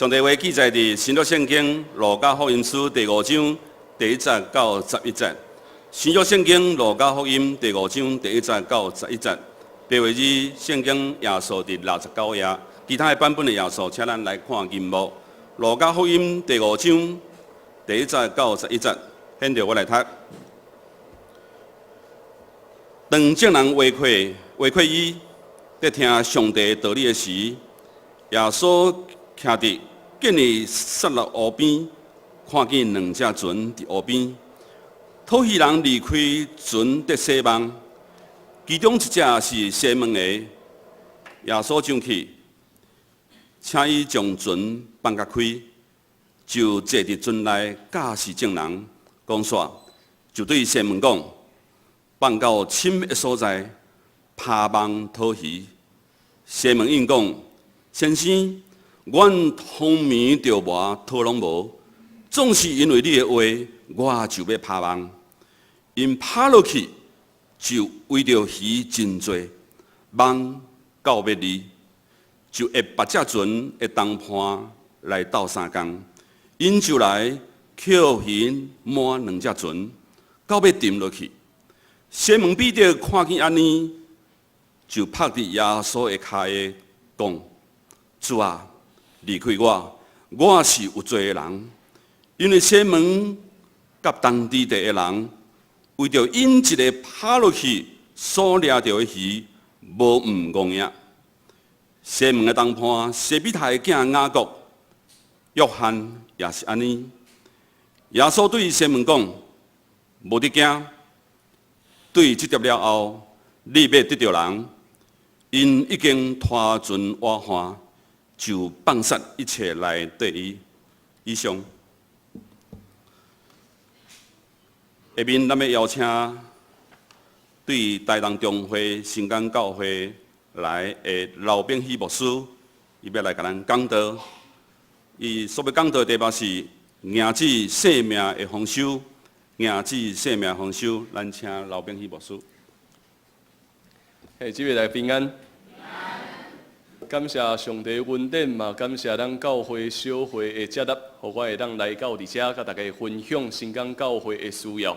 上帝话记载伫新约圣经路加福音书第5章第1节到11节。新约圣经路加福音第5章第1节到11节。白话字圣经耶稣第69页，其他的版本的耶稣，请咱来看银幕。路加福音第5章第1节到11节，现着我来读。当众人围困伊，在听上帝道理的时，耶稣徛伫建立撒勒湖边，看见2只船伫湖边，讨鱼人离开船在西望，其中一只是西门的。耶稣上去，请伊将船放甲开，就坐伫船内教示众人，讲煞，就对西门讲，放到深密的所在，拍网讨鱼。西门应讲，先生，阮通眠着无讨拢无，总是因为你的话，我就要拍网。因拍落去，就为着鱼真多，网到尾离，就会把只船的东盘来斗3工。因就来捡鱼满2只船，到尾沉落去。西门彼得看见安尼，就拍伫耶稣的骹下，讲：主啊，离开我，我是有罪的人。因为西门甲当地的人，为着因一个拍落去所掠到的鱼，无毋公影。西门的东盘，西比太的囝雅各、约翰也是安尼。耶稣对西门讲：无得惊。对这条了后，你要得到人，因已经拖船挖岸，就放杀一切来对伊。以上，下面咱要邀请对台东中会新港教会来的刘炳熙牧师，伊要来甲咱讲道。伊所要讲道的题目是“赢子性命的丰收”。赢子性命丰收，咱请刘炳熙牧师。这位来平安。感谢上帝恩典嘛，感谢咱教会小会的接纳，互我会当来到伫遮，甲大家分享新港教会的需要。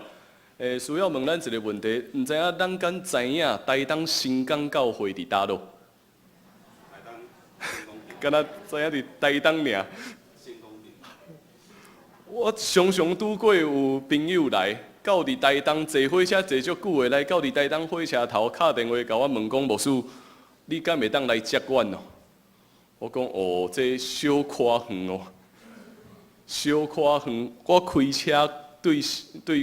需要问咱一个问题，毋知影咱敢知影台东新港教会伫倒落？敢若知影伫台东尔。我常常拄过有朋友来，到伫台东坐火车坐足久的，来到伫台东火车头敲电话甲我问讲，牧师，你敢会当来接阮哦？我讲哦，这小可远哦，小可远。我开车对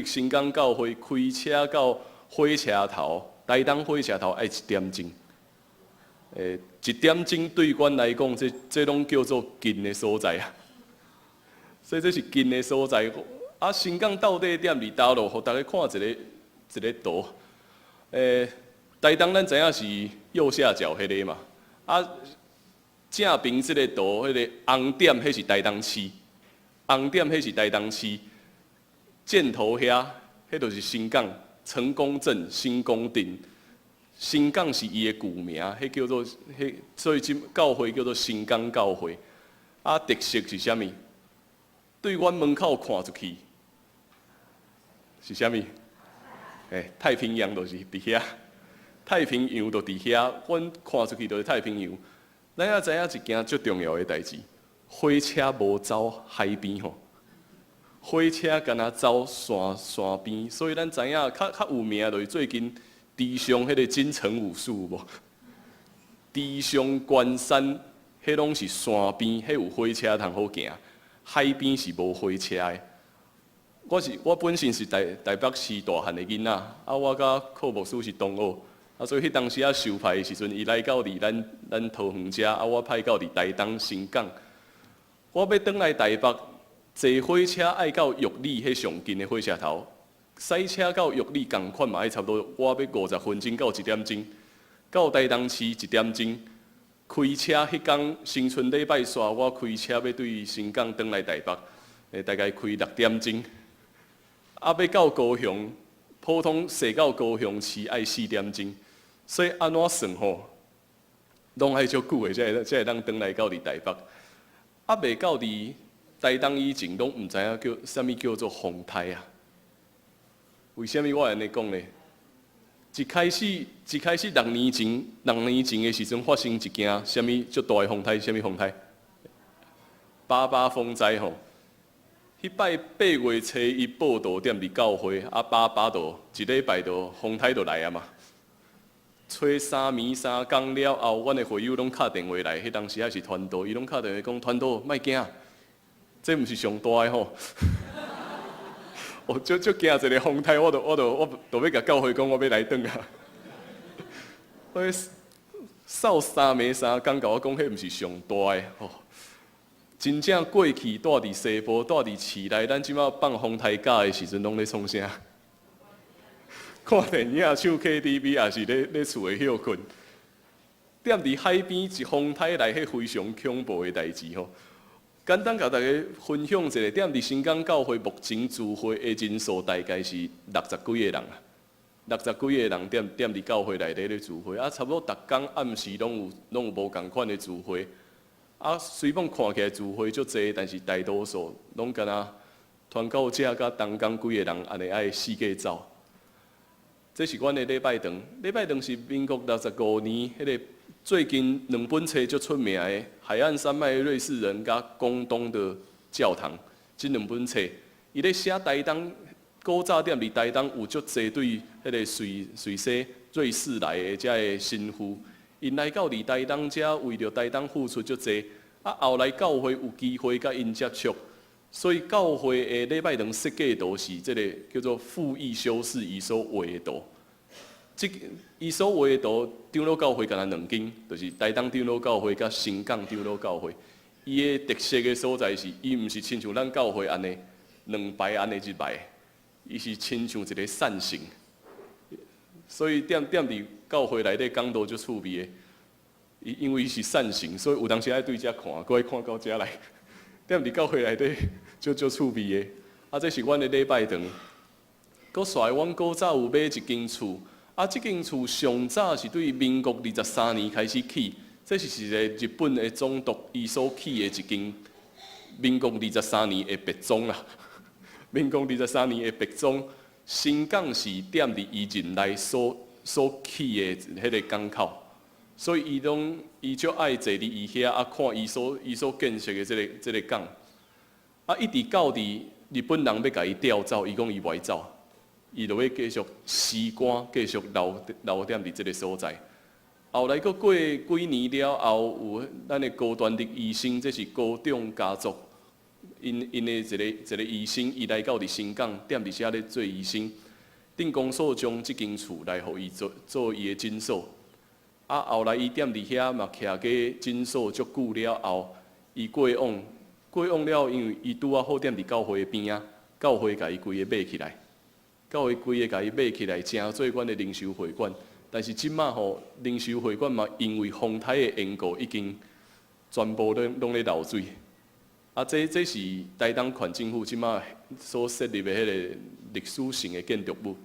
新港教会开车到火车头，台东火车头要1点钟。1点钟对阮来讲，这拢叫做近的所在啊。所以这是近的所在。啊，新港到底点伫倒落？互大家看一个图。台东咱知影是右下角迄个嘛。啊，正边这个图，迄个红点，迄是台东市。红点迄是台东市。箭头遐，迄就是新港成功镇新公镇。新港是伊的旧名，迄叫做所以教会叫做新港教会。啊，特色是啥物？对阮门口看出去是啥物？太平洋就是伫遐，太平洋就伫遐，阮看出去就是太平洋。咱也知影一件最重要的代志，火车无走海边吼，火车敢若走山边，所以咱知影较有名就是最近地上迄个金城武术无？地上关山，迄拢是山边，迄有火车通好行。海边是无火车的。我本身是台北市大汉的囡仔，啊，我甲寇牧师是同学，啊，所以迄当时啊受派的时阵，伊来到伫咱桃园遮，啊，我派到伫台东新港。我要转来台北，坐火车爱到玉里迄上近的火车头，驶车到玉里共款嘛，爱差不多我要50分钟到1点钟，到台东市1点钟。开车迄天，新春礼拜煞，我开车要对新港转来台北，大概开6点钟。啊，要到高雄，普通驶到高雄市爱4点钟，所以安怎算吼，拢爱足久的，才会当转来到伫台北。未到伫台东以前，拢毋知影叫啥物叫做风台啊？为虾米我会安尼讲呢？一开始6年前的时阵发生一件虾米足大的风台？虾米风台？88风灾吼！迄摆8月初一报道踮伫教会，啊88度一礼拜度风台就来啊嘛。吹3暝3工了后，阮的会友拢敲电话来，迄当时还是团导，伊拢敲电话讲团导莫惊，这毋是上大的吼。哦，足惊一个风台，我要甲教会讲，我要来转啊。我扫3暝3工，甲我讲，迄毋是上大的吼。真正过去住伫西部，住伫市内，咱即马放风台假的时阵，拢咧创啥？看电影、唱 KTV， 也是咧厝诶休困。踮伫海边一风台来，迄非常恐怖诶代志吼。简单甲大家分享一下，踮伫新港教会目前聚会诶人数大概是60几个人啊，60几个人踮伫教会内底咧聚会，啊，差不多逐工暗时拢有无共款诶聚会。啊，虽然看起来聚会足济，但是大多数拢敢若团购者甲东港几个人安尼爱四界走。这是阮的礼拜堂，礼拜堂是民国65年迄个最近2本册足出名的海岸山脉瑞士人甲广东的教堂，这2本册，伊咧写台东古早踮伫台东有足济对迄个瑞士瑞士来的遮个神父。因来到伫台东遮，为着台东付出足济，啊后来教会有机会甲因接触，所以教会的礼拜堂设计图是即个叫做复议修士伊所画的图。即伊所画的图，长老教会敢若2间，就是台东长老教会甲新港长老教会。伊的特色的所在是，伊毋是亲像咱教会安尼2排安尼一排，伊是亲像一个扇形。所以踮伫教会内底讲道足趣味的，因为伊是扇形，所以有当时爱对遮看，搁爱看到遮来。踮伫教会内底足趣味的，啊，这是阮的礼拜堂。搁煞阮古早有买一间厝，啊，即间厝上早是对民国23年开始起，这是一个日本的总督伊所起的一间民国23年的别庄啦。民国23年的别庄。新港是踮伫伊任内所起的迄个港口，所以伊足爱坐伫伊遐啊，看伊所建设的即个港，啊，一直到伫日本人要甲伊调走，伊讲伊袂走，伊就要继续施官，继续留踮伫即个所在。后来佫过几年了后，有咱的高端的医生，这是高中家族。因的一个医生，伊来到伫新港，踮伫遮咧做医生。镇公所将即间厝来互伊做伊的诊所。啊，后来伊踮伫遐嘛，徛过诊所足久了后，伊过往了，因为伊拄啊好踮伫教会边啊，教会甲伊规个买起来，教会规个甲伊买起来，成做阮的灵修会馆。但是即马吼，灵修会馆嘛，因为风台的缘故，已经全部拢咧漏水。啊，这是台东县政府即马所设立的迄个历史性的建筑物，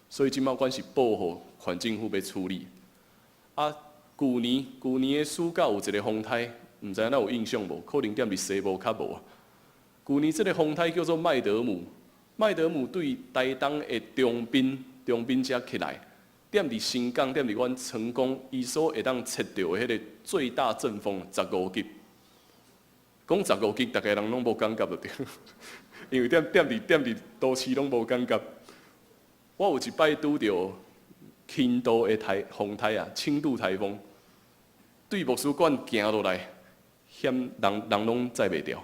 所以即马阮是保护县政府要处理。啊，旧年的暑假有一个风台，毋知影有印象无？可能踮伫西部较无。旧年这个风台叫做麦德姆，麦德姆对台东的中滨遮起来，踮伫新港，踮伫阮成功，伊所会当测到的迄个最大阵风15级。讲15级，大家人拢无感觉就对，因为踮伫都市拢无感觉。我有一摆拄着轻度的风台啊，轻度台风，对牧师馆行落来，人拢载袂掉，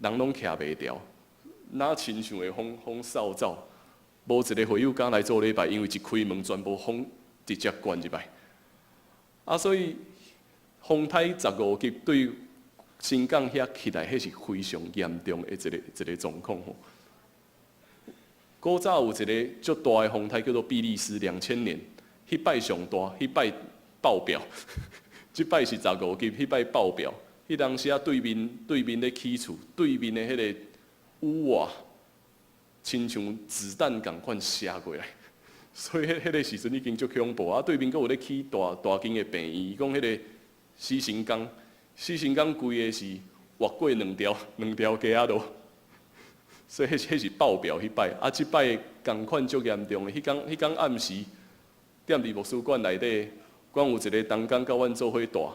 人拢徛袂掉，哪亲像会风扫走。无一个会友敢来做礼拜，因为一开门，全部风直接灌入来。啊，所以风台15级对新港遐起来，迄是非常严重的一个状况吼。古早有一个足大的风台叫做比利时，2000年，迄摆上大，迄摆爆表，即摆是15级，迄摆爆表。迄当时啊，对面咧起厝，对面的迄个屋瓦，亲像子弹共款射过来，所以迄个时阵已经足恐怖啊！对面佫有咧起大间的病院，伊讲迄个死神岗规个是越过两条街仔路，所以迄是爆表迄摆。啊，即摆共款足严重的。迄天暗时，踮伫牧师馆内底，阮有一个同工甲阮做伙住，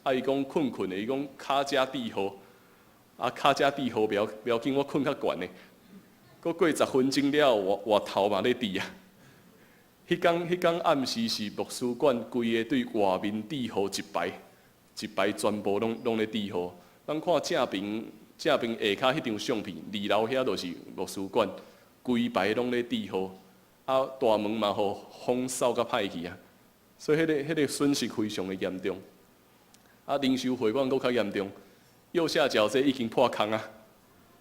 啊，伊讲困的，伊讲骹遮地号，啊，骹遮地号不要紧，我困较悬的。过10分钟了，我头嘛咧滴啊。迄天暗时是牧师馆规个对外面地号一排全部拢咧地号。咱看正面下骹迄张相片，2楼遐就是牧师馆，规排拢咧地号。啊，大门嘛，互风扫甲歹去啊，所以迄个损失非常的严重。啊，零售会馆搁较严重，右下角这已经破空啊，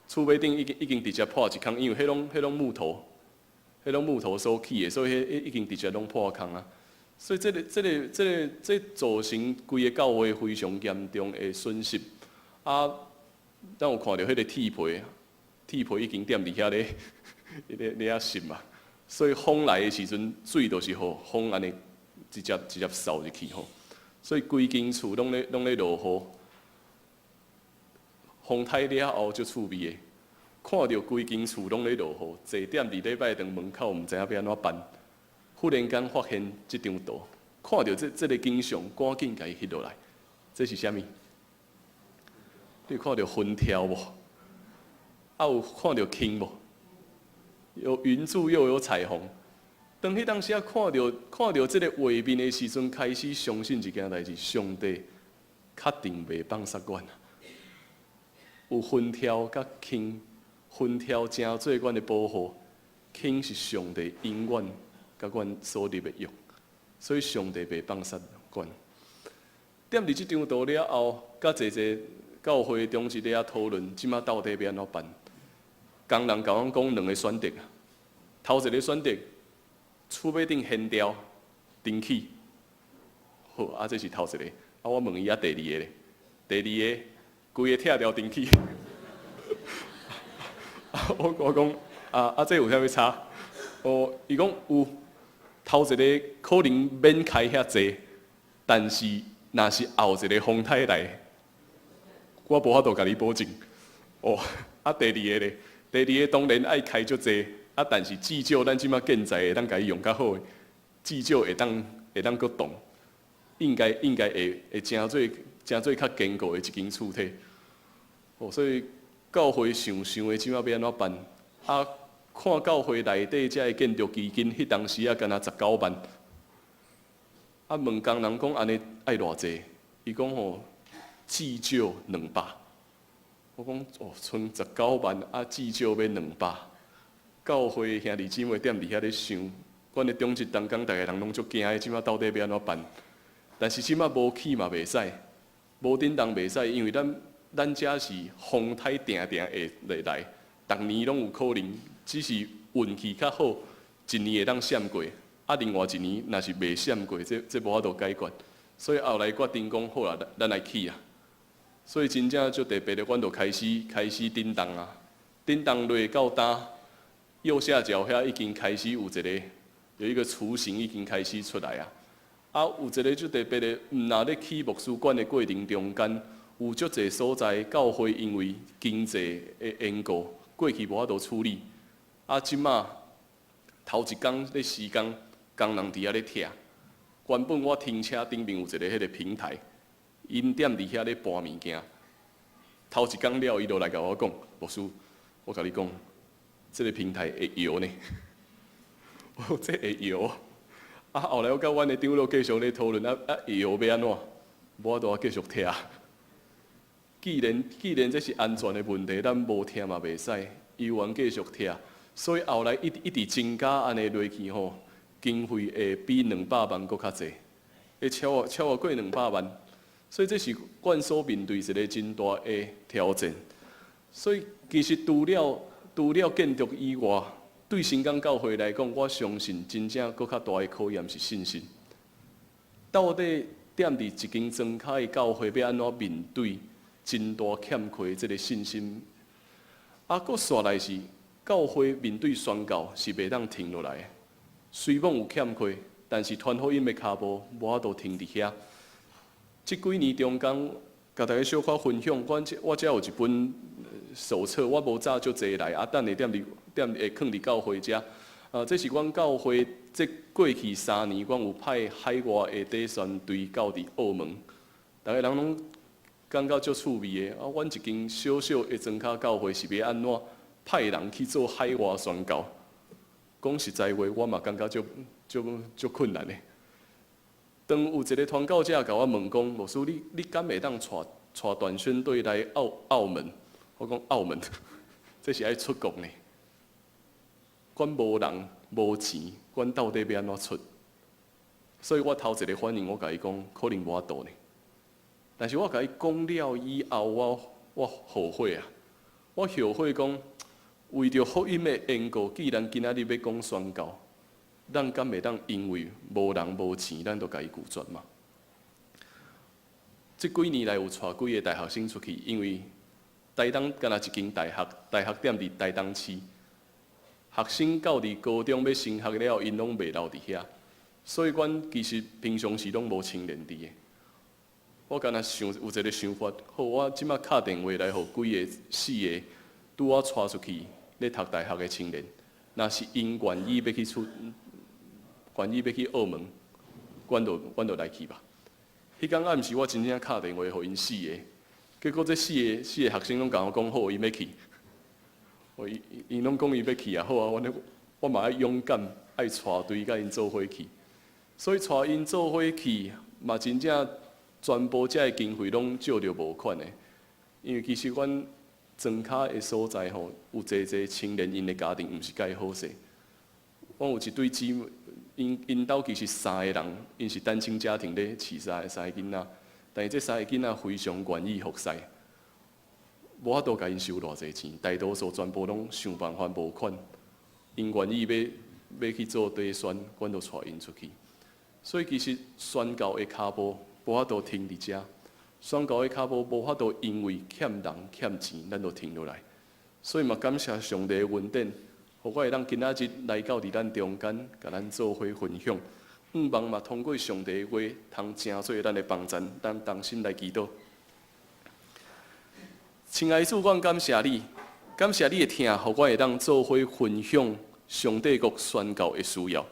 厝尾顶已经直接破一空，因为迄拢木头所起的，所以迄已经直接拢破空啊。所以这造成规个教会非常严重的损失。啊，咱有看到迄个铁皮已经踮伫遐咧啊渗嘛。所以风来的时阵，水就是互风安尼直接扫入去吼。所以规间厝拢咧落雨，风太了后就趣味的。看到规间厝拢咧落雨，坐踮伫礼拜堂门口，毋知影要安怎办。忽然间发现即张图，看到这个景象，赶紧甲伊翕落来。这是啥物？你看到云条无？啊，有看到轻无？有云柱又有彩虹。当迄当时啊看到这个画面的时阵，开始相信一件代志：上帝确定袂放杀阮啊！有云条甲轻，云条真做阮的保护，轻是上帝永远甲阮所立的约，所以上帝袂放杀阮。踮伫即张图了后，甲侪教会中一咧讨论，即马到底要安怎办？工人甲阮讲2个选择啊，头一个选择，厝尾顶掀掉，灯起，好啊，这是头一个。啊，我问伊啊，第二个咧，第二个规个拆掉灯起。我讲啊，这有啥物差？哦，伊讲有，头一个可能免开遐济，但是若是后一个风台来，我无法度甲你保证。哦，啊，第二个咧。第二个当然爱开足济，啊，但是至少咱即马现在会当甲伊用较好，至少会当阁动，应该会真做较坚固的一间厝体。哦，所以教会想的即马要安怎办？啊，看教会内底遮个建筑基金，迄当时啊，干那19万。啊，问工人讲安尼爱偌济？伊讲吼，至少200。我讲哦，剩19万啊，至少要200。教会兄弟姊妹踮伫遐咧想，阮的中职同工，逐个人拢足惊的，即马到底要安怎办？但是即马无起嘛袂使，无叮当袂使，因为咱遮是风台定会来，逐年拢有可能，只是运气较好，一年会当闪过，啊，另外一年若是袂闪过，这无法度解决，所以后来决定讲好啦，咱来起啊。所以真正就特别的，阮就开始叮当啊，叮当落到呾，右下角遐已经开始有一个雏形已经开始出来啊。啊，有一个就特别的，若咧起牧师馆的过程中间，有足侪所在教会因为经济的缘故，过去无法度处理，啊，即马头一工咧施工，工人伫遐咧拆，原本我停车顶面有一个迄个平台。因踮伫遐咧搬物件，头一工了，伊就来甲我讲，牧师，我甲你讲，这个平台会摇呢。哦，这会摇。啊，后来我甲阮的长老继续咧讨论，会摇要安怎？无法度继续拆。既然这是安全的问题，咱无拆嘛袂使，依然继续拆。所以后来一直增加安尼落去吼，经费会比200万搁较济，会超过200万。所以这是阮所面对一个真大的挑战。所以其实除了建筑以外，对新港教会来讲，我相信真正搁较大的考验是信心。到底踮伫一间庄脚的教会要安怎面对真大欠缺这个信心？啊，搁续来是教会面对宣教是袂当停落来的。虽然有欠缺，但是传福音的脚步无法度停伫遐。即几年中间，甲大家小可分享，我遮有一本手册，我无早就坐来，等下会放伫教会遮。这是阮教会这过去3年，阮有派海外的底宣队到伫澳门，大家人拢感觉足趣味的。阮一间小小的庄脚教会是要安怎派人去做海外宣教？讲实在话，我嘛感觉足困难的。当有一个传教者甲我问讲，牧师，你敢会当带短宣队来澳门？我讲澳门，这是爱出国呢。阮无人无钱，阮到底要安怎出？所以我头一个反应，我甲伊讲，可能无法度呢。但是我甲伊讲了以后，我后悔啊！我后悔讲，为着福音的缘故，既然今仔日要讲宣教，咱敢会当因为无人无钱，咱就甲伊拒绝嘛？这几年来有带几个大学生出去，因为台东敢若一间大学点伫台东市。学生到伫高中要升学了，因拢袂留伫遐，所以阮其实平常时拢无青年伫的。我敢若有一个想法，好，我即马敲电话来，互几个4个拄我带出去咧读大学的青年，若是因愿意要去澳门，阮就来去吧。迄天暗时我真正敲电话互因4个，结果这4个学生拢甲我讲好，伊要去。因拢讲伊要去啊，好啊，我嘛爱勇敢，爱带队甲因做伙去。所以带因做伙去，嘛真正全部遮个经费拢借着无款的。因为其实阮庄脚的所在吼，有侪青年因的家庭毋是介好势。阮有一对姊妹，因兜其实3个人，因是单亲家庭咧饲3个囡仔，但是这3个囡仔非常愿意服侍。无法度甲因收偌济钱，大多数全部拢想办法无款，因愿意要去做底宣，阮就带因出去。所以其实宣教的脚步无法度停伫遮，宣教的脚步无法度因为欠人欠钱，咱就停落来。所以嘛，感谢上帝的恩典，互我会当今仔日来到伫咱中间，甲咱做伙分享。望嘛通过上帝的话，通成做咱的帮助，咱同心来祈祷。亲爱的主，阮感谢你，感谢你的听，互我会当做伙分享上帝国宣教的需要。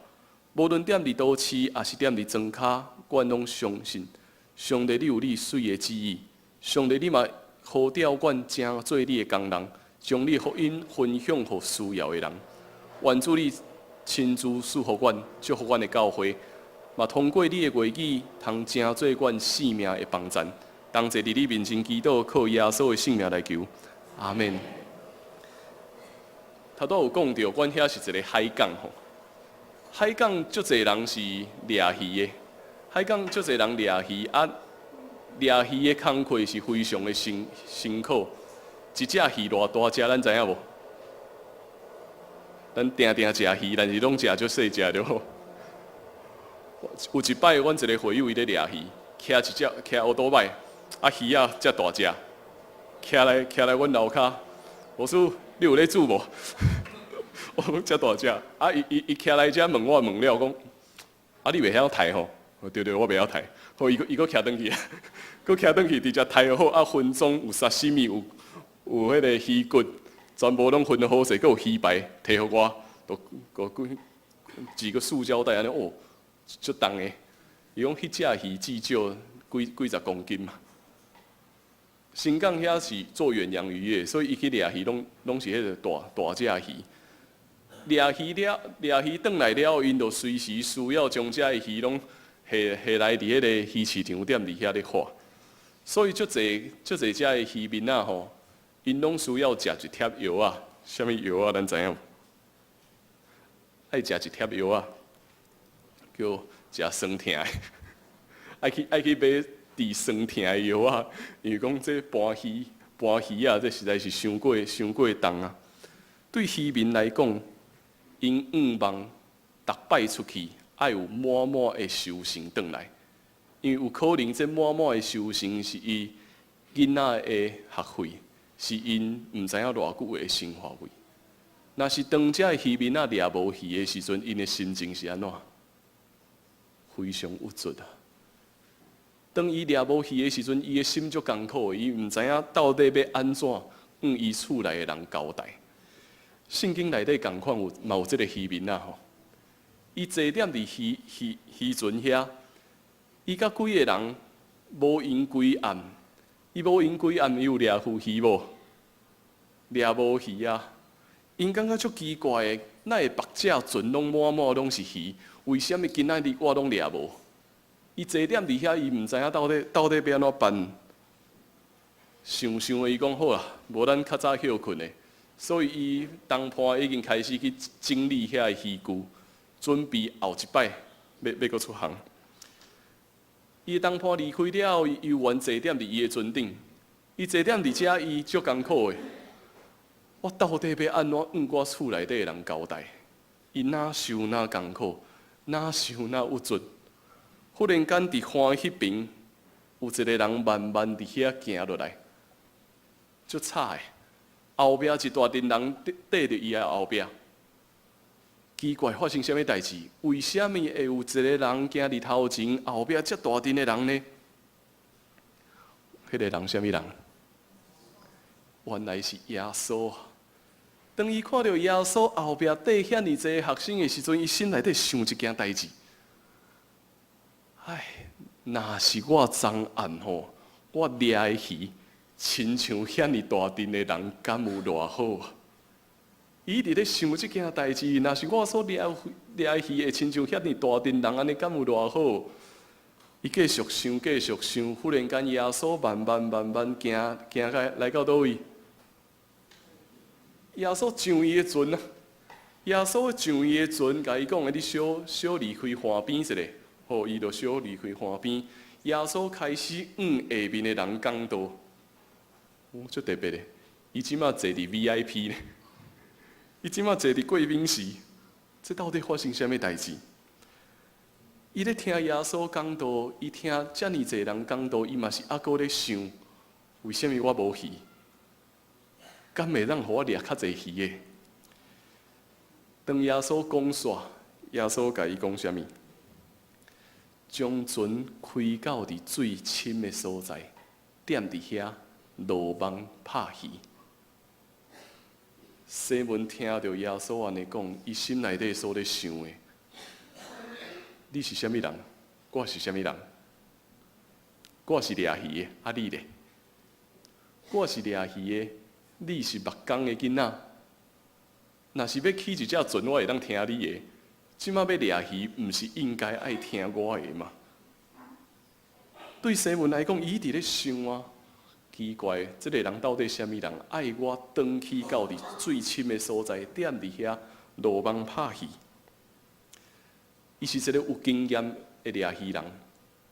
无论踮伫都市，还是踮伫庄脚，阮拢相信上帝你有你水的旨意。上帝你嘛呼召阮成做你的工人，将你福音分享予需要的人。愿主你亲自赐予阮，祝福阮的教会，嘛通过你的话语，通成做阮性命的帮助。同齐伫你面前祈祷，靠耶稣的性命来求，阿门。头拄有讲到，阮遐是一个海港吼。海港足侪人是掠鱼的，海港足侪人掠鱼掠鱼的工课是非常的辛苦。一只鱼偌大只，咱知影无？咱定食鱼，但是拢食足细只就好。有一摆，阮一个会友伊咧掠鱼，骑乌多摆。鱼仔遮大只，徛来阮楼骹，牧师，你有咧煮无？我讲遮大只，伊徛来遮问了，讲，你袂晓刣吼？对，我袂晓刣。好，伊佫徛转去，佫徛转去，直接刣好，分装有沙西米，有迄个鱼骨，全部拢分好势，佫有鱼排摕互我，几个塑胶袋安尼，足重的。伊讲迄只鱼至少几十公斤嘛。新港遐是做远洋渔业，所以伊去掠鱼拢是迄个大只鱼。掠鱼转来了，因就随时需要将遮个鱼拢下来伫迄个鱼市场点伫遐咧画。所以足侪遮个渔民啊吼，因拢需要食一贴药啊，啥物药啊？咱知影无？爱食一贴药啊，叫食酸痛的，爱去买。治酸痛的药啊，因为讲这搬鱼啊，这实在是伤过重啊。对渔民来讲，因望逐摆出去，爱有满满的收成转来，因为有可能这满满的收成是伊囡仔的学费，是因毋知影偌久的生活费。若是当遮的渔民啊掠无鱼的时阵，因的心情是安怎？非常郁卒啊！当伊掠无鱼的时阵，伊的心足艰苦的，伊毋知影到底要安怎向伊厝内的人交代。圣经内底共款嘛有即个渔民啊吼，伊坐踮伫渔船遐，伊甲几个人无闲归暗，伊无闲归暗，伊有掠浮鱼无？掠无鱼啊！因感觉足奇怪的，哪会目只船拢满拢是鱼？为什么今仔日我拢掠无？伊坐踮伫遐，伊毋知影到底要安怎办。想的伊讲好啦，无咱较早休困的。所以伊东坡已经开始去整理遐个渔具，准备后一摆要搁出航。伊东坡离开了后，伊游玩坐踮伫伊个船顶，伊坐踮伫遮，伊足艰苦的。我到底要安怎向我厝内底的人交代？伊哪受哪艰苦，哪受哪郁卒。忽然间伫岸迄边，有一个人慢慢伫遐行落来，足惨的。后壁一大群人缀着伊的后壁，奇怪发生啥物代志？为什么会有一个人行伫头前，后壁遮大群的人呢？迄个人啥物人？原来是耶稣。当伊看到耶稣后壁缀遐尼济学生的时阵，伊心内底想一件代志：哎，若是我昨暗吼，我掠的鱼。亲像遐尼大阵的人，敢有偌好啊？伊伫咧想即件代志，若是我所掠鱼的，亲像遐尼大阵人，安尼敢有偌好？伊继续想，忽然间耶稣慢慢行来到倒位？耶稣上伊的船啊！耶稣上伊的船，甲伊讲：你小离开岸边一下，好，伊就小离开岸边。耶稣开始下面的人讲道。足特别的，伊即马坐伫 VIP 呢，伊即马坐伫贵宾室，这到底发生啥物代志？伊咧听耶稣讲道，伊听遮尔济人讲道，伊嘛是还阁咧想，为什么我无鱼？敢会当互我掠较济鱼的？当耶稣讲煞，耶稣甲伊讲啥物？将船开到伫最深的所在，踮伫遐。落网拍鱼，西门听到耶稣安尼讲，伊心内底所咧想的：你是虾米人？我是虾米人？我是掠鱼的，啊你咧？我是掠鱼的，你是目光的囡仔。若是要起一只船，我会当听你的。即马要掠鱼，毋是应该爱听我的吗？对西门来讲，伊伫咧想啊。奇怪，这个人到底什么人？爱我转去到伫最深的所在，踮伫遐落网拍鱼。伊是一个有经验的掠鱼人，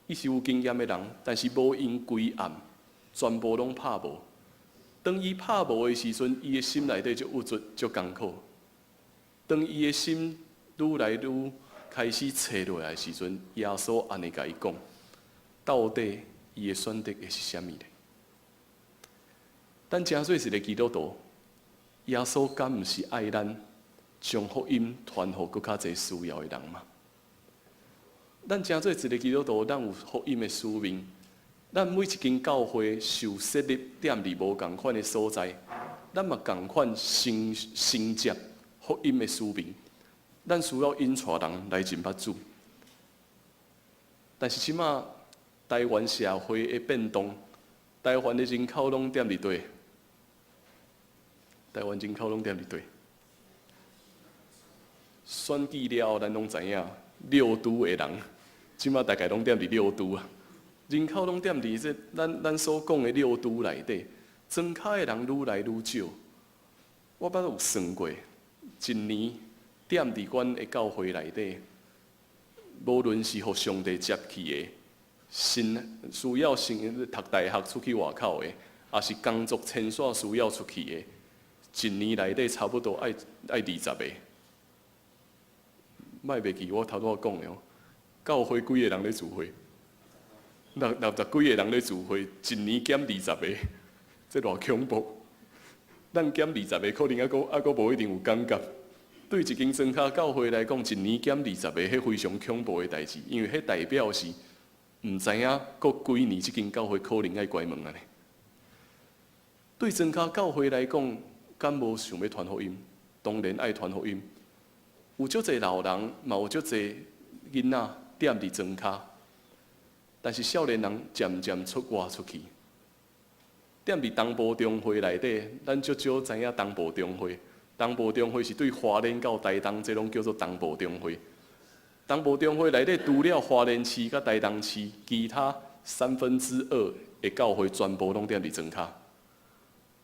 伊是有经验的人，但是无因归暗，全部拢拍无。当伊拍无的时阵，伊的心内底就郁卒，就艰苦。当伊的心愈来愈开始切落来的时阵，耶稣安尼甲伊讲：到底伊的选择会是啥物呢？咱真做一个基督徒，耶稣敢毋是爱咱将福音传互更较侪需要的人吗？咱真做一个基督徒，咱有福音的使命。咱每一间教会受设立踮伫无共款的所在，咱嘛共款承接福音的使命。咱需要引带人来认捌主。但是即马台湾社会的变动，台湾的人口拢踮伫倒？台湾人口拢踮伫倒？选举了后，咱拢知影，六都的人，即马大概拢踮伫六都啊。人口拢踮伫这咱所讲的六都内底，庄脚的人愈来愈少。我捌有算过，一年踮伫阮的教会内底，无论是互上帝接去的，需要读大学出去外口的，也是工作签线需要出去的。一年内底差不多爱20个，莫袂记我头拄仔讲的哦。教会几个人咧聚会？60几个人咧聚会，一年减20个，这偌恐怖！咱减20个，可能还阁无一定有感觉。对一间庄脚教会来讲，一年减20个，迄非常恐怖的代志，因为迄代表是毋知影过几年即间教会可能爱关门啊呢？对庄脚教会来讲，敢无想要传福音？当然爱传福音。有足侪老人，嘛有足侪囡仔踮伫庄脚，但是少年人渐渐出外出去，踮伫东部中会内底，咱足少知影东部中会。东部中会是对花莲到台东，这拢叫做东部中会。东部中会内底除了花莲市甲台东市，其他2/3的教会全部拢踮伫庄脚。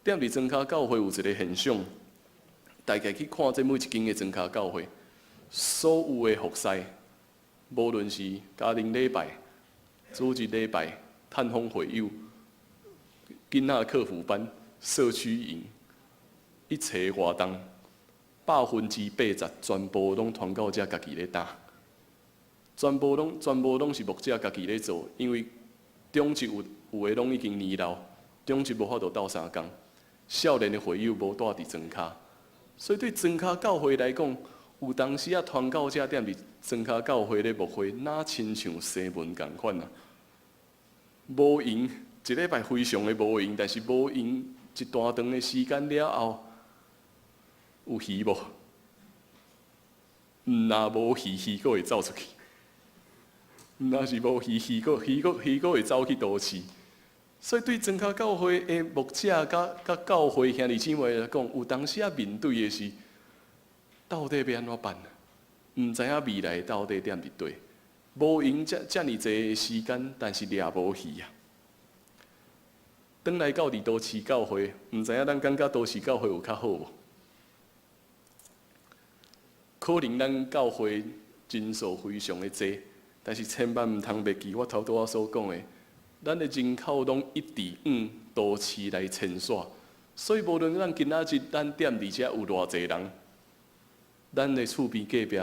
踮伫庄脚教会有一个现象，大家去看这每一间的庄脚教会，所有的服侍，无论是家庭礼拜、主日礼拜、探访会友、囡仔客服班、社区营，一切活动，80%全部拢传到遮家己咧担，全部拢是牧者家己咧做，因为中级有诶拢已经年老，中级无法度斗相共。少年的会友无带伫庄脚，所以对庄脚教会来讲，有当时啊传教者踮伫庄脚教会咧牧会，哪亲像西门共款啊？无闲，一礼拜非常的无闲，但是无闲一大段的时间了后，有鱼无？若无鱼，鱼佫会走出去；若是无鱼，鱼佫会走去都市。所以对庄脚教会的牧者甲教会兄弟姊妹来讲，有当时啊面对的是，到底要安怎办？毋知影未来到底踮伫对，无闲遮尔济的时间，但是掠无鱼啊。转来到伫都市教会，毋知影咱感觉都市教会有较好无？可能咱教会人数非常的多，但是千万毋通忘记我头拄仔所讲的。咱的人口拢一直往都市来迁徙，所以无论咱今仔日咱踮伫遮有偌济人，咱的厝边隔壁，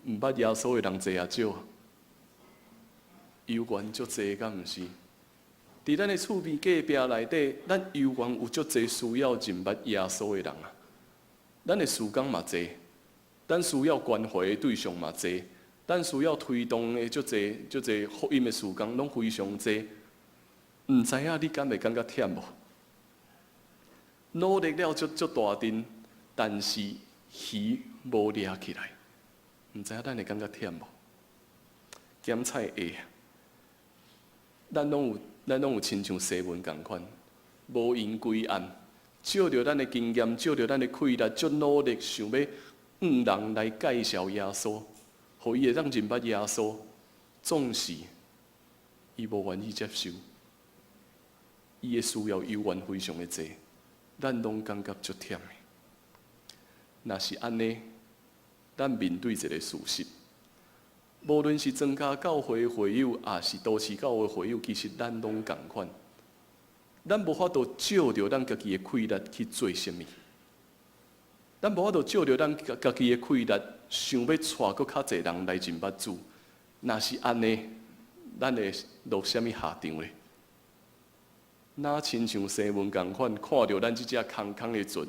毋捌耶稣的人济也少，犹原足济，敢毋是？伫咱的厝边隔壁内底，咱犹原有足济需要认捌耶稣的人啊。咱的事工嘛济，咱需要关怀的对象嘛济。咱需要推动的足济福音的事工，拢非常济。毋知影你敢会感觉忝无？努力了足大阵，但是鱼无掠起来，毋知影咱会感觉忝无？咸菜会啊，咱拢有亲像西门共款，无闲归暗，照着咱的经验，照着咱的气力，足努力想要人来介绍耶稣。互伊会当认捌耶稣，总是伊无愿意接受，伊的需要犹原非常的多，咱拢感觉足忝的。若是安尼，咱面对一个事实，无论是庄脚教会会友，也是都市教会会友，其实咱拢共款，咱无法度照着咱家己的气力去做啥物。咱无法度照着咱家己的气力，想要带搁较侪人来认捌主。若是安尼，咱会落啥物下场咧？哪亲像西门共款，看着咱即只空空的船，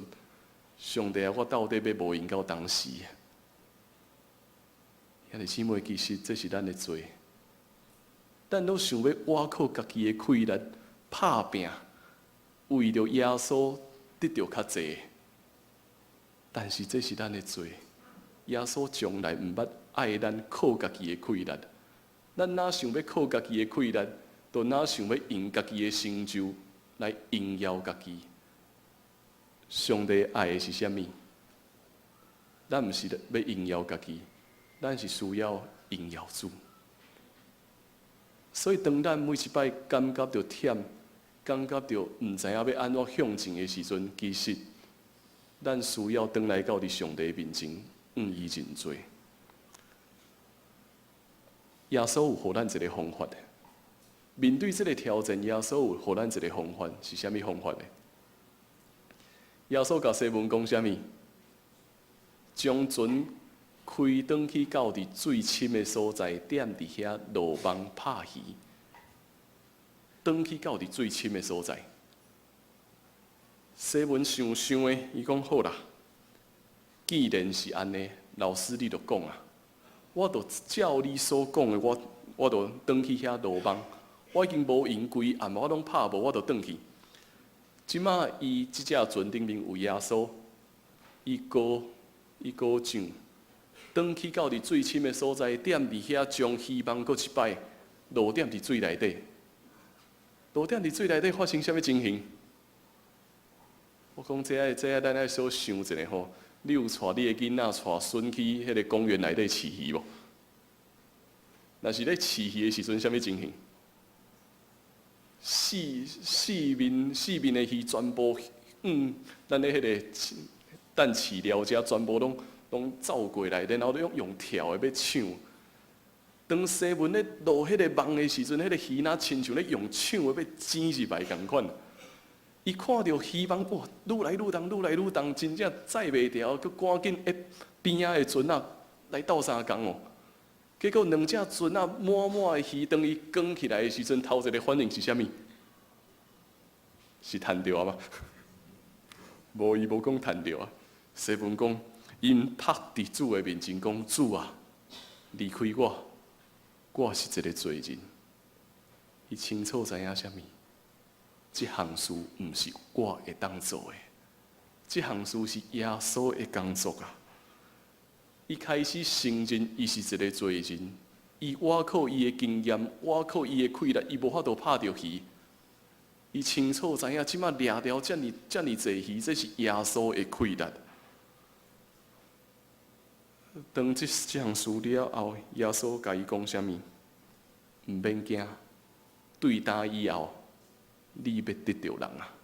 上帝啊，我到底要无闲到当时啊？兄弟姊妹，其实这是咱的罪。咱都想要挖靠家己的气力，拍拼，为着耶稣得到较侪。但是这是咱的罪，耶稣从来毋捌爱咱靠家己的气力，咱哪想要靠家己的气力，就哪想要用家己的成就来荣耀家己。上帝爱的是啥物？咱毋是要荣耀家己，咱是需要荣耀主。所以当咱每一摆感觉到忝，感觉到毋知影要安怎向前的时阵，其实咱需要转来到伫上帝面前，向伊认罪。耶稣有互咱一个方法的，面对这个挑战，耶稣有互咱一个方法，是啥物方法呢？耶稣甲西门讲啥物？将船开转去到伫最深的所在，踮伫遐落网拍鱼。转去到伫最深的所在。西门想想的，伊讲好啦，既然是安尼，老师你就讲啊，我就照你所讲的，我就转去遐落网。我已经无闲，规暗我拢拍无，我就转去。即马伊即只船顶面有耶稣，伊高涨，转去到伫最深的所在，点伫遐将希望搁一摆落点伫水内底。落点伫水内底发生啥物情形？我讲咱爱小想一下吼，你有带你的囡仔带孙去迄个公园内底饲鱼无？若是咧饲鱼的时阵，啥物情形？四面的鱼全部，咱咧迄个等饲料遮全部拢走过来，然后用跳的要抢。当西门咧落迄个网的时阵，迄个鱼仔亲像咧用抢的要挤入来共款。伊看到鱼网哇，愈来愈重，愈来愈重，真正载袂牢，佮赶紧边仔的船仔来斗相共哦。结果两只船仔满的鱼，当伊扛起来的时阵，头一个反应是啥物？是趁着吗？无，伊无讲趁着啊。西门讲，因拍伫主的面前讲：主啊，离开我，我是一个罪人。伊清楚知影啥物？这项事毋是我会当做的，这项事是耶稣的工作啊。伊开始承认伊是一个罪人，伊倚靠伊的经验，倚靠伊的气力，伊无法度拍着鱼。伊清楚知影，即马掠着遮尔侪鱼，这是耶稣的气力。当这项事了后，耶稣甲伊讲啥物？毋免惊，对打以后，你要得着人啊！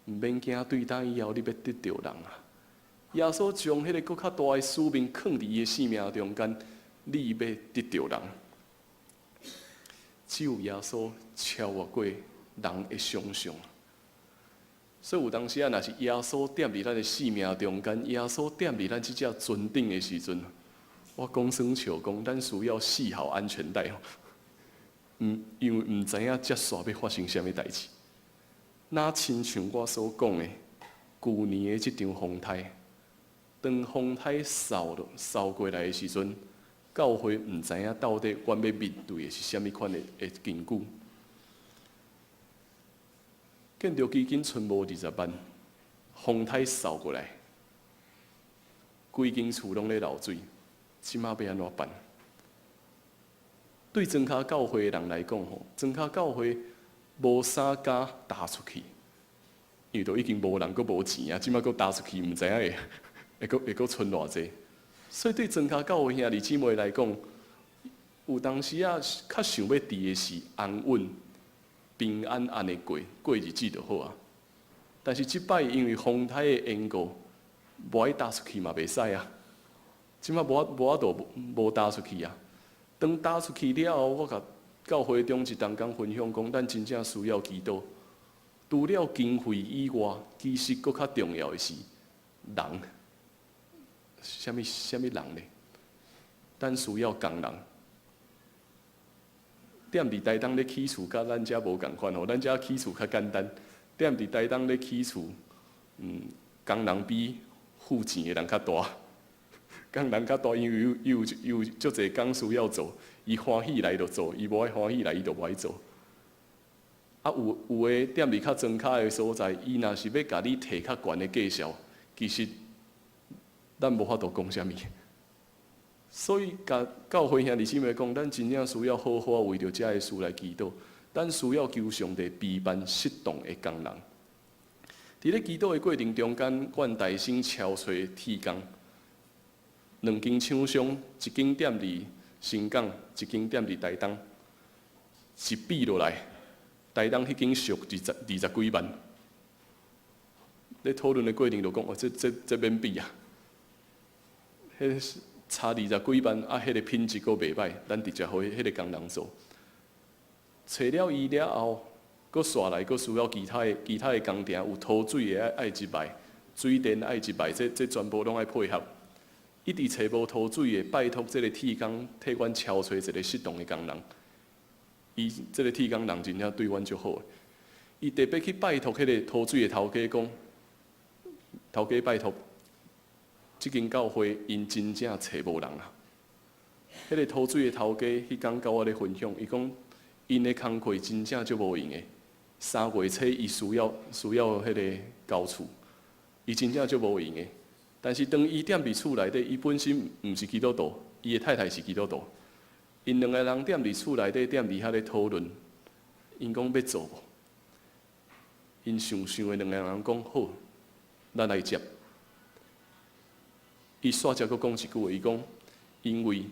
毋免惊，对打以后，你要得着人啊！耶稣将迄个更较大的使命放伫伊的生命中间，你要得着人。只有耶稣超越过人的想象。所以有当时啊，若是耶稣踮伫咱的生命中间，耶稣踮伫咱即只船顶的时阵，我讲算笑讲，咱需要系好安全带哦。因为毋知影接续要发生啥物代志。那亲像我所讲的，旧年的即场风台，当风台扫过来的时阵，教会毋知影到底阮要面对的是啥物款的根据。建筑基金剩无20万，风台扫过来，规间厝拢咧漏水，即马要安怎办？对庄脚教会的人来讲吼，庄脚教会无啥家搭出去，因为都已经无人，阁无钱啊，即马阁搭出去，毋知影会阁剩偌济。所以对庄脚教会兄弟姊妹来讲，有当时啊，较想要伫的是安稳、平安安尼过日子就好啊。但是即摆因为风台的缘故，无爱搭出去嘛袂使啊。即摆无法度无搭出去啊。当搭出去了后，我甲教会中一同工分享讲，咱真正需要祈祷。除了经费以外，其实搁较重要的是人。什么人呢？咱需要工人。踮伫台东咧起厝，甲咱遮无共款吼，咱遮起厝较简单。踮伫台东咧起厝，工人比付钱的人较大。工人较大，因为有足侪工需要做，伊欢喜来就做，伊无爱欢喜来伊就无爱做。啊，有诶踮伫较庄脚的所在，伊若是要甲你提较悬的价销，其实咱无法度讲啥物。所以，甲教会兄弟姊妹讲，咱真正需要好好为着遮个事来祈祷。咱需要求上帝陪伴适当的工人。伫咧祈祷的过程中间，阮大声敲锤铁工。2间厂商，一间踮伫新港，一间踮伫台东，一比落来，台东迄间俗20几万。咧讨论的过程就讲，这免比啊，迄差20几万，啊，迄个品质阁袂歹，咱直接互迄个工人做。找了伊了后，阁煞来，阁需要其他的工程，有土水的爱一摆，水电爱一摆，这全部拢爱配合。一直找无土水的，拜托这个铁工替阮敲找一个适当的工人。伊这个铁工人真正对阮足好，伊特别去拜托迄个土水的头家讲，头家拜托，即间教会因真正找无人啊。迄个土水的头家，迄天甲我咧分享，伊讲因的工课真正足无用的。3月初伊需要迄个交厝，伊真正足无用的。但是当伊踮伫厝内底，伊本身毋是基督徒，伊的太太是基督徒。因两个人踮伫厝内底，踮伫遐咧讨论，因讲要做无？因想的两个人讲好，咱来接。伊煞则佫讲一句话，伊讲因为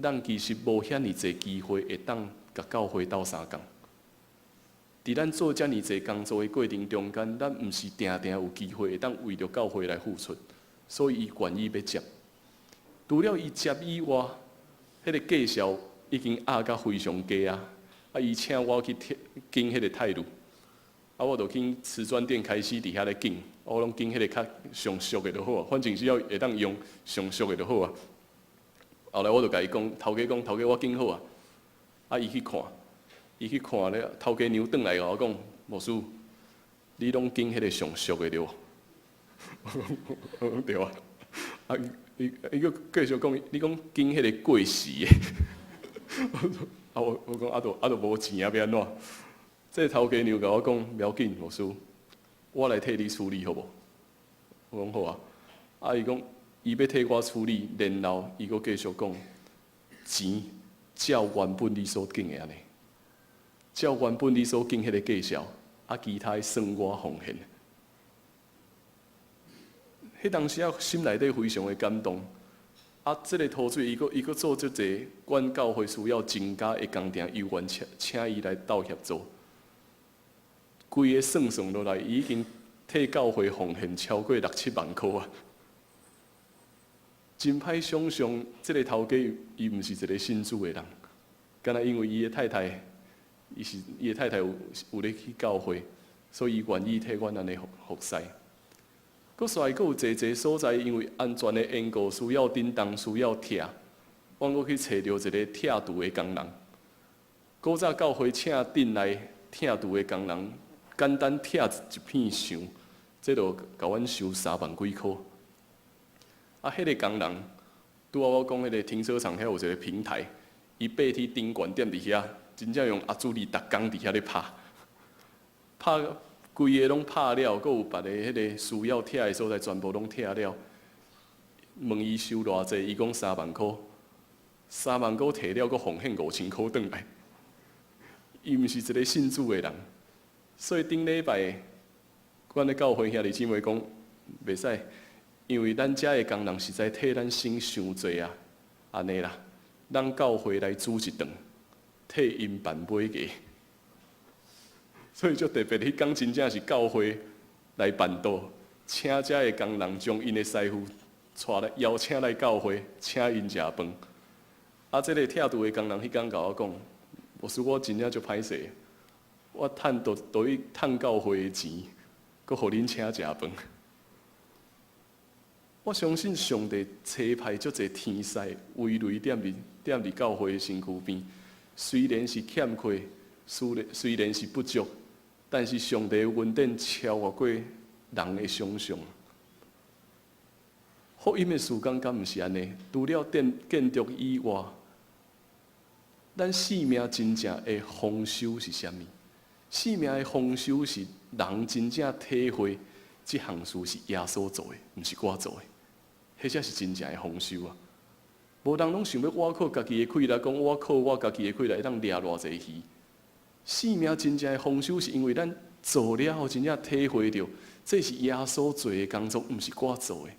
咱其实无遐尼济机会会当甲教会斗相共。伫咱做遮尼济工作的过程中间，咱毋是定定有机会会当为着教会来付出，所以伊愿意要接。除了伊接以外，迄个介绍已经压甲非常低啊！伊请我去经迄个态度，我就经瓷砖店开始伫遐咧经，我拢经迄个较上俗的就好啊，反正只要会当用上俗的就好啊。后来我就甲伊讲，头家讲，头家我经好啊，伊去看咧，头家娘转来甲我讲，牧师，你拢经迄个上俗的对无？我讲对啊。伊个继续讲，你讲经迄个过时的，我讲都无钱啊，要安怎？这头家娘甲我讲，不要紧，牧师，我来替你处理好无？我讲好啊。伊讲伊要替我处理，然后伊佫继续讲，钱照原本你所经的安尼，照原本你所经迄个介绍，其他算我奉献。迄当时心内底非常的感动。这个土水伊佫做足济，管教会需要增加的工程，有愿请伊来斗协助。规个算落来，已经替教会奉献超过6-7万块啊！真歹想象，这个头家伊毋是一个信主的人，敢若因为伊的太太，伊的太太有咧去教会，所以伊愿意替阮安尼服侍。佫煞佫有济所在，因为安全的缘故，需要叮当，需要拆，阮佫去找着一个拆除的工人。古早教会请顶来拆除的工人，简单拆一片墙，这就甲阮收3万几箍。迄个工人，拄仔我讲迄个停车场遐有一个平台，伊爬去顶悬踮伫遐，真正用阿主力逐工伫遐咧拍。规个拢拍了，佫有别个迄个需要拆的所在，全部拢拆了。问伊收偌济，伊讲3万箍，3万箍摕了，佫奉献5000箍转来。伊毋是一个信主的人，所以顶礼拜，阮咧教会兄弟姊妹讲，袂使，因为咱遮的工人实在替咱省伤济啊，安尼啦，咱教会来煮一顿，替因办买价。所以就特别，迄天真正是教会来办道，请遮的工人将因的师傅带来邀请来教会，请因食饭。这个拆除的工人迄天甲我讲，牧师，我真正足歹势，我都去趁教会的钱，佮互恁请食饭。我相信上帝差派足侪天使，围雷踮伫教会的身躯边，虽然是欠缺，虽然是不足。但是上帝的恩典超越过人的想象。福音的事工敢毋是安尼？除了建筑以外，咱生命真正的丰收是啥物？生命的丰收是人真正体会，这项事是耶稣做的，毋是我做的。迄才是真正的丰收啊！无人拢想要我靠家己的气力，讲我靠我家己的气力，当掠偌济鱼。生命真正的丰收，是因为咱做了后，真正体会到，这是耶稣做的工作，毋是我做的。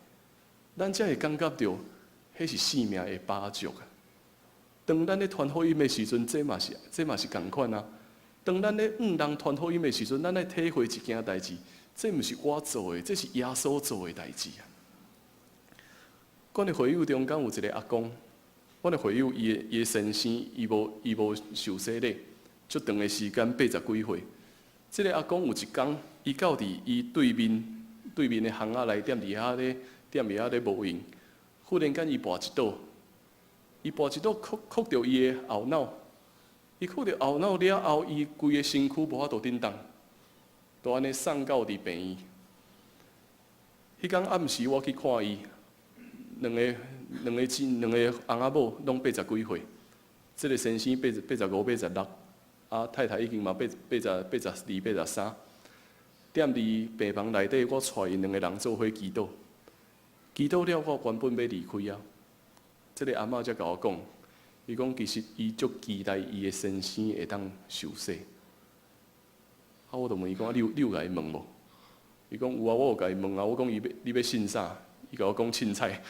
咱才会感觉到，迄是生命的把握啊。当咱咧传福音的时阵，这嘛是共款啊。当咱咧人传福音的时阵，咱来体会一件代志，这毋是我做的，这是耶稣做的代志啊。阮的会友中间有一个阿公，阮的会友伊的先生，伊无受洗礼。足长的时间80几岁，这个阿公有一天，伊到伫伊对面的巷仔内踮伫遐咧无闲，忽然间伊跋一倒，磕着伊的后脑，伊磕着后脑了后，伊规个身躯无法度振动，就安尼送到伫病院。迄天暗时我去看伊，两两个翁仔某拢80几岁，这个先生85、86，太太已经嘛82、83。踮伫病房内底，我带因两个人做伙祈祷。祈祷了，我原本要离开啊。这个阿嬷才甲我讲，伊讲其实伊足期待伊的先生会当受洗。我就问伊讲，你有甲伊问无？伊讲有啊，我有甲伊问啊。我讲你要信啥？伊甲我讲凊彩。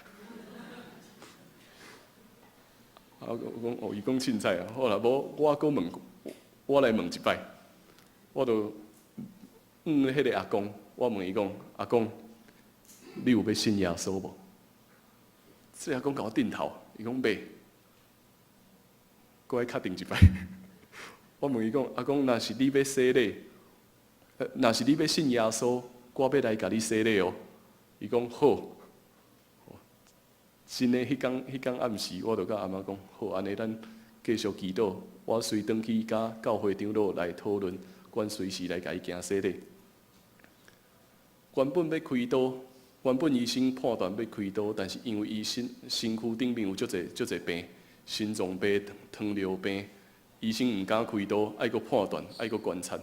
我讲哦，伊讲凊彩啊。好啦，无我搁问，我来问一摆。我就迄个阿公，我问伊讲，阿公，你有要信耶稣无？这阿公甲我点头，伊讲袂。搁爱确定一摆。我问伊讲，阿公，若是你要洗礼，若是你要信耶稣，我要来甲你洗礼哦。伊讲好。真诶，迄天暗时，我就甲阿妈讲，好，安尼咱继续祈祷，我随转去甲教会长老来讨论，阮随时来甲伊行洗礼。原本要开刀，原本医生判断要开刀，但是因为伊身躯顶面有足侪病，心脏病、糖尿病，医生毋敢开刀，爱搁判断，爱搁观察。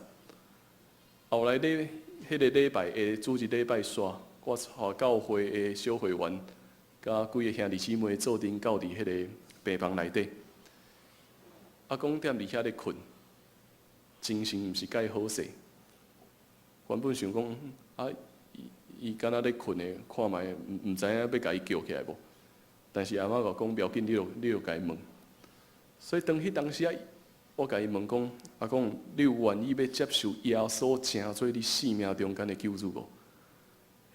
后来迄个礼拜的主日礼拜煞，我互教会的小会员。甲几个兄弟姊妹做阵到伫迄个病房内底，阿公踮伫遐咧困，精神毋是介好势。原本想讲伊敢若咧困诶，看卖毋知影要甲伊叫起来无。但是阿嬷甲讲，不要紧，你著甲伊问。所以当时啊，我甲伊问讲，阿公，你有愿意要接受耶稣成做你生命中间诶救主无？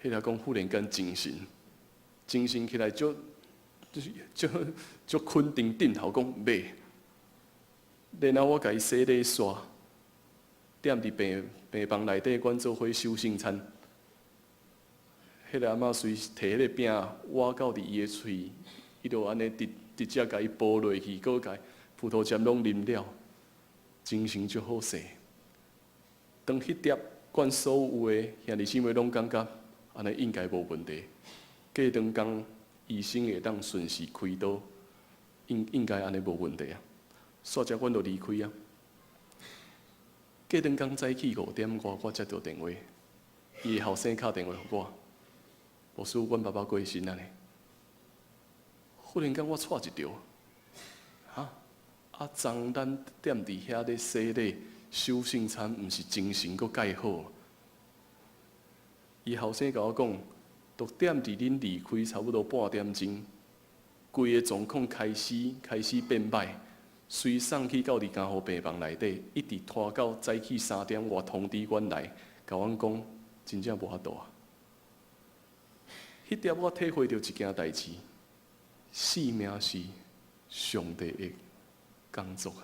迄个讲忽然间精神起来，足肯定点头讲袂。然后我甲伊洗礼煞，踮伫病房内底，阮做伙收圣餐。迄个阿嬷随摕迄个饼挖到伫伊的喙，伊就安尼直接甲伊剥落去，搁甲葡萄汁拢啉了，精神足好势。当迄碟，阮所有的兄弟姊妹拢感觉安尼应该无问题。过当工，医生会当顺时开刀，应该安尼无问题啊。煞只阮就离开啊。过当工早起5点外，我接到电话，伊的后生敲电话互我，牧师，阮爸爸过身啊呢。忽然间我错一条，昨咱踮伫遐咧洗礼、收圣餐，毋是精神阁介好。伊后生甲我讲。就踮伫恁离开差不多半点钟，规个状况开始变歹，随送去到伫监护病房内底，一直拖到早起3点，我通知阮来，甲阮讲真正无法度啊。迄点我体会到一件代志，生命是上帝的工作啊。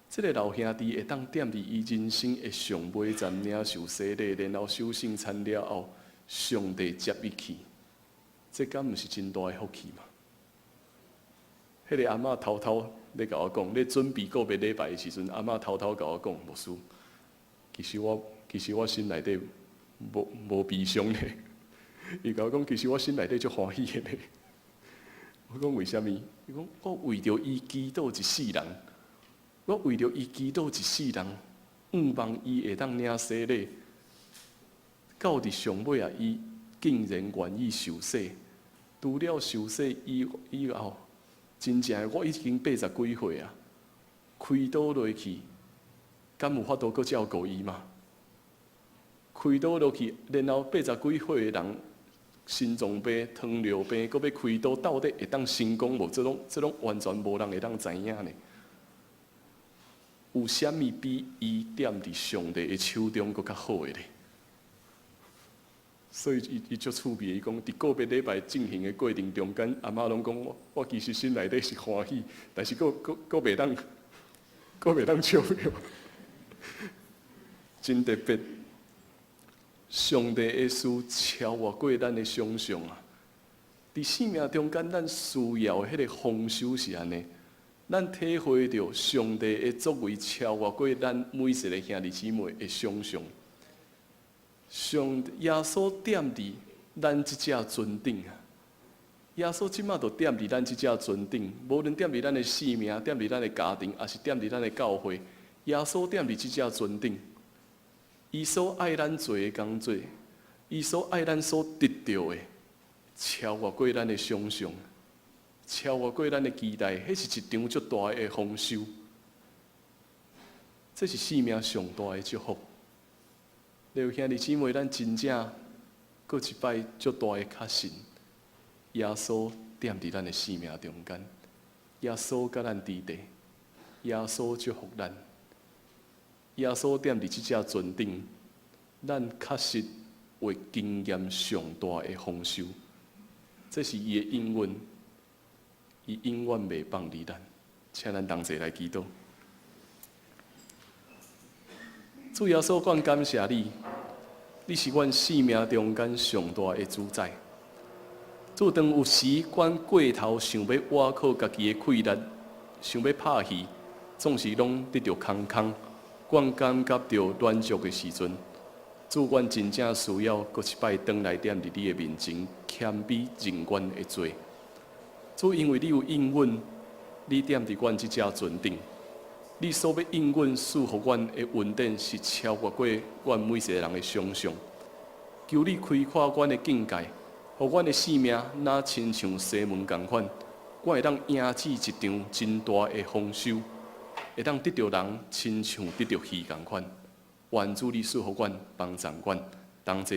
这个老兄弟会当踮伫伊人生的上尾站领受洗礼，然后收圣餐了后。上帝接伊去，这敢毋是真大的福气嘛？迄个阿嬷偷偷咧甲我讲，咧准备告别礼拜的时阵，阿嬷偷偷甲我讲，牧师，其实我心内底无悲伤咧。伊甲我讲，其实我心内底足欢喜的咧。我讲为虾米？伊讲我为着伊祈祷一世人，我为着伊祈祷一世人，望伊会当领洗礼。到伫上尾啊，伊竟然愿意受洗。除了受洗以后，真正我已经80几岁啊，开刀落去，敢有法度阁照顾伊嘛？开刀落去，然后80几岁的人，心脏病、糖尿病，阁要开刀，到底会当成功无？这种完全无人会当知影呢。有啥物比伊踮伫上帝的手中阁较好的咧？所以伊足趣味，伊讲伫个别礼拜进行的过程中间，阿嬷拢讲我其实心内底是欢喜，但是佫袂当笑了，真特别。上帝的事超越过咱的想象啊！伫生命中间，咱需要迄个丰收是安尼，咱体会到上帝的作为超越过咱每一个兄弟姊妹的想象。耶稣踮伫咱即只尊顶啊，耶稣即马就踮伫咱即只船顶，无论踮伫咱的生命，踮伫咱的家庭，也是踮伫咱的教会，耶稣踮伫即只船顶。伊所爱咱做的工作，伊所爱咱所得到的，超越过咱的想象，超越过咱的期待，迄是一场足大的丰收。这是生命上大的祝福。了兄弟姊妹，咱真正搁一摆足大的确信，耶稣踮伫咱的生命中间，耶稣甲咱伫地，耶稣祝福咱。耶稣踮伫即只船顶，咱确实会经验上大的丰收。这是伊的应允，伊永远袂放离咱。请咱同齐来祈祷。主耶稣，阮感谢你，你是阮生命中间上大的主宰。主，当有时阮过头想要倚靠家己的气力，想要拍戏，总是拢得着空空。阮感觉到软弱的时阵，主，阮真正需要搁一摆转来踮伫你的面前，谦卑认阮的罪。主，因为你有应允，你踮伫阮即只船顶，你所要应允赐予阮的恩典是超越过阮每一个人的想象。求你开阔阮的境界，互阮的生命若亲像西门共款，阮会当迎接一场真大的丰收。会当得到人，亲像得到鱼共款。愿主你赐予阮，帮助阮，同齐。